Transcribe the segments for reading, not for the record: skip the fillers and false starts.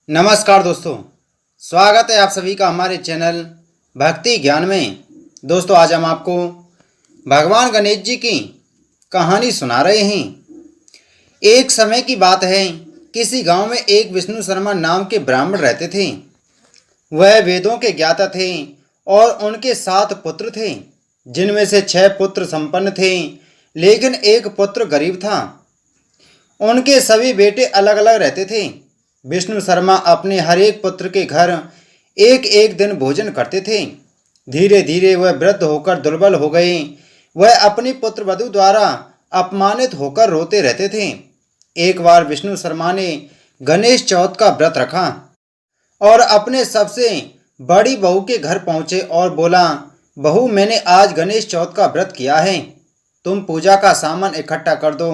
नमस्कार दोस्तों, स्वागत है आप सभी का हमारे चैनल भक्ति ज्ञान में। दोस्तों, आज हम आपको भगवान गणेश जी की कहानी सुना रहे हैं। एक समय की बात है, किसी गांव में एक विष्णु शर्मा नाम के ब्राह्मण रहते थे। वह वेदों के ज्ञाता थे और उनके 7 पुत्र थे, जिनमें से 6 पुत्र संपन्न थे, लेकिन एक पुत्र गरीब था। उनके सभी बेटे अलग अलग रहते थे। विष्णु शर्मा अपने हर एक पुत्र के घर एक एक दिन भोजन करते थे। धीरे धीरे वह वृद्ध होकर दुर्बल हो गए। वह अपनी पुत्र वधू द्वारा अपमानित होकर रोते रहते थे। एक बार विष्णु शर्मा ने गणेश चौथ का व्रत रखा और अपने सबसे बड़ी बहू के घर पहुंचे और बोला, बहू, मैंने आज गणेश चौथ का व्रत किया है। तुम पूजा का सामान इकट्ठा कर दो।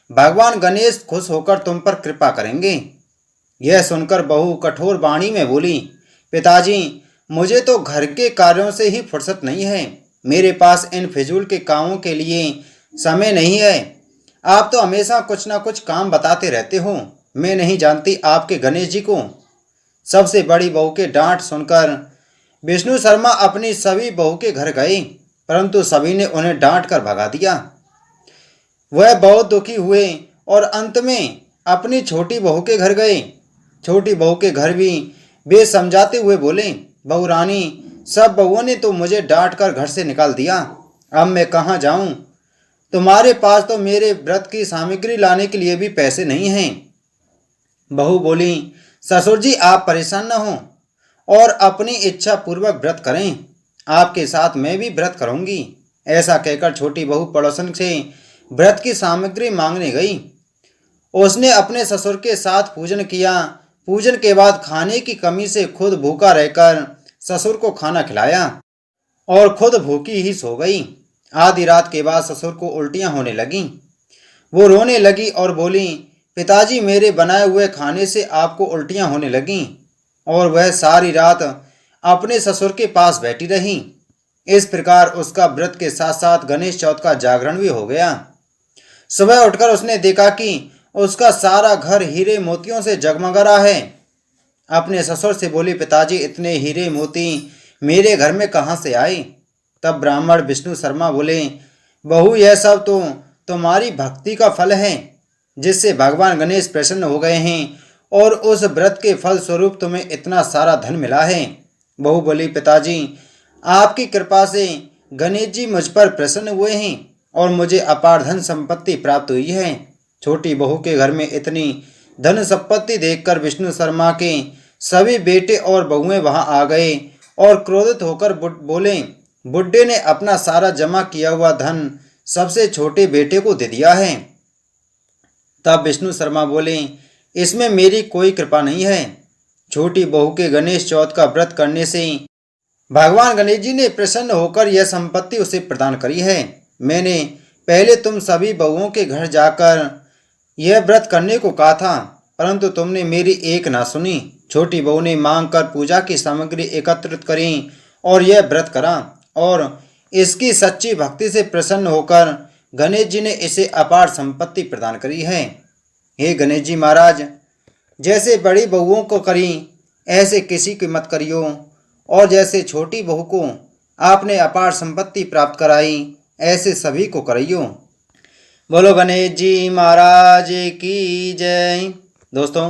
भगवान गणेश खुश होकर तुम पर कृपा करेंगे। यह सुनकर बहू कठोर वाणी में बोली, पिताजी, मुझे तो घर के कार्यों से ही फुर्सत नहीं है। मेरे पास इन फिजूल के कामों के लिए समय नहीं है। आप तो हमेशा कुछ ना कुछ काम बताते रहते हो। मैं नहीं जानती आपके गणेश जी को। सबसे बड़ी बहू के डांट सुनकर विष्णु शर्मा अपनी सभी बहू के घर गए, परंतु सभी ने उन्हें डांट कर भगा दिया। वह बहुत दुखी हुए और अंत में अपनी छोटी बहू के घर गए। छोटी बहू के घर भी वे समझाते हुए बोले, बहू रानी, सब बहुओं ने तो मुझे डांट कर घर से निकाल दिया। अब मैं कहाँ जाऊँ? तुम्हारे पास तो मेरे व्रत की सामग्री लाने के लिए भी पैसे नहीं हैं। बहू बोली, ससुर जी, आप परेशान न हो और अपनी इच्छा पूर्वक व्रत करें। आपके साथ मैं भी व्रत करूंगी। ऐसा कहकर छोटी बहू पड़ोसन से व्रत की सामग्री मांगने गई। उसने अपने ससुर के साथ पूजन किया। पूजन के बाद खाने की कमी से खुद भूखा रहकर ससुर को खाना खिलाया और खुद भूखी ही सो गई। आधी रात के बाद ससुर को उल्टियां होने लगीं। वो रोने लगी और बोली, पिताजी, मेरे बनाए हुए खाने से आपको उल्टियां होने लगीं। और वह सारी रात अपने ससुर के पास बैठी रही। इस प्रकार उसका व्रत के साथ साथ गणेश चौथ का जागरण भी हो गया। सुबह उठकर उसने देखा कि उसका सारा घर हीरे मोतियों से जगमगा रहा है। अपने ससुर से बोली, पिताजी, इतने हीरे मोती मेरे घर में कहाँ से आए? तब ब्राह्मण विष्णु शर्मा बोले, बहू, यह सब तो तुम्हारी भक्ति का फल है, जिससे भगवान गणेश प्रसन्न हो गए हैं और उस व्रत के फल स्वरूप तुम्हें इतना सारा धन मिला है। बहू बोली, पिताजी, आपकी कृपा से गणेश जी मुझ पर प्रसन्न हुए हैं और मुझे अपार धन संपत्ति प्राप्त हुई है। छोटी बहू के घर में इतनी धन संपत्ति देखकर विष्णु शर्मा के सभी बेटे और बहुएं वहां आ गए और क्रोधित होकर बोले, बुड्ढे ने अपना सारा जमा किया हुआ धन सबसे छोटे बेटे को दे दिया है। तब विष्णु शर्मा बोले, इसमें मेरी कोई कृपा नहीं है। छोटी बहू के गणेश चौथ का व्रत करने से भगवान गणेश जी ने प्रसन्न होकर यह संपत्ति उसे प्रदान करी है। मैंने पहले तुम सभी बहुओं के घर जाकर यह व्रत करने को कहा था, परंतु तुमने मेरी एक ना सुनी। छोटी बहू ने मांग कर पूजा की सामग्री एकत्रित करी और यह व्रत करा, और इसकी सच्ची भक्ति से प्रसन्न होकर गणेश जी ने इसे अपार संपत्ति प्रदान करी है। हे गणेश जी महाराज, जैसे बड़ी बहुओं को करी ऐसे किसी की मत करियो, और जैसे छोटी बहू को आपने अपार संपत्ति प्राप्त कराई ऐसे सभी को करियो। बोलो गणेश जी महाराज की जय। दोस्तों,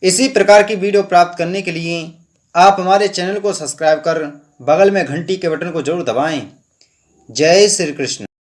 इसी प्रकार की वीडियो प्राप्त करने के लिए आप हमारे चैनल को सब्सक्राइब कर बगल में घंटी के बटन को जरूर दबाएं। जय श्री कृष्ण।